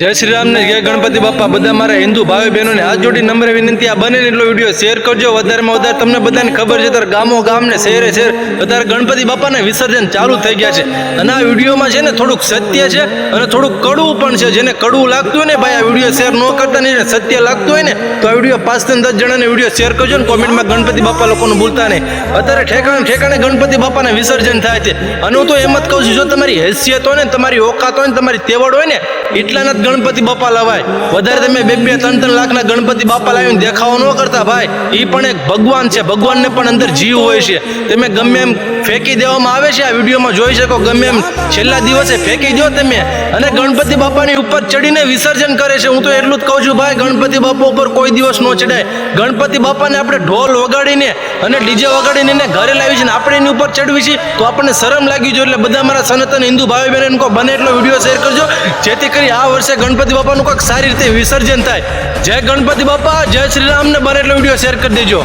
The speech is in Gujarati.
જય શ્રી રામ ને જય ગણપતિ બાપા બધા મારા હિન્દુ ભાઈ બહેનોને હાથ જોડી નમ્ર વિનંતી, આ બને એટલો વિડીયો શેર કરજો વધારેમાં વધારે. તમને બધાને ખબર છે ત્યારે ગામો ગામ ને શહેરે શહેર અત્યારે ગણપતિ બાપાને વિસર્જન ચાલુ થઈ ગયા છે. અને આ વિડીયોમાં છે ને થોડુંક સત્ય છે અને થોડુંક કડવું પણ છે. જેને કડવું લાગતું હોય ને ભાઈ આ વિડીયો શેર ન કરતા નહીં, સત્ય લાગતું હોય ને તો આ વિડીયો 5 થી 10 જણાને વિડીયો શેર કરજો ને કોમેન્ટમાં ગણપતિ બાપા લોકોનું ભૂલતા નહીં. અત્યારે ઠેકાણે ગણપતિ બાપાને વિસર્જન થાય છે. અને હું તો એમ જ કહું છું, જો તમારી હેસિયત હોય ને, તમારી ઓકાત હોય ને, તમારી તેવડ હોય ને, એટલાના જ ગણપતિ બાપા લવાય. વધારે તમે 2-3 લાખના ગણપતિ બાપા લાવીને દેખાવો ન કરતા ભાઈ. એ પણ એક ભગવાન છે, ભગવાનને પણ અંદર જીવ હોય છે. તમે ગમે એમ ફેંકી દેવામાં આવે છે, આ વિડીયોમાં જોઈ શકો, ગમે એમ છેલ્લા દિવસે ફેંકી દો તમે, અને ગણપતિ બાપાની ઉપર ચડીને વિસર્જન કરે છે. હું તો એટલું જ કહું છું ભાઈ, ગણપતિ બાપા ઉપર કોઈ દિવસ ન ચડાય. ગણપતિ બાપાને આપણે ઢોલ વગાડીને અને ડીજે વગાડીને એને ઘરે લાવી છે ને આપણે એની ઉપર ચડવી છે તો આપણને શરમ લાગી જોઈએ. એટલે બધા મારા સનાતન હિન્દુ ભાઈ બહેન કો બને એટલો વિડીયો શેર કરજો, જેથી કરી આ વર્ષે ગણપતિ બાપાનું કોઈક સારી રીતે વિસર્જન થાય. જય ગણપતિ બાપા, જય શ્રી રામ ને બને એટલો વિડીયો શેર કરી દેજો.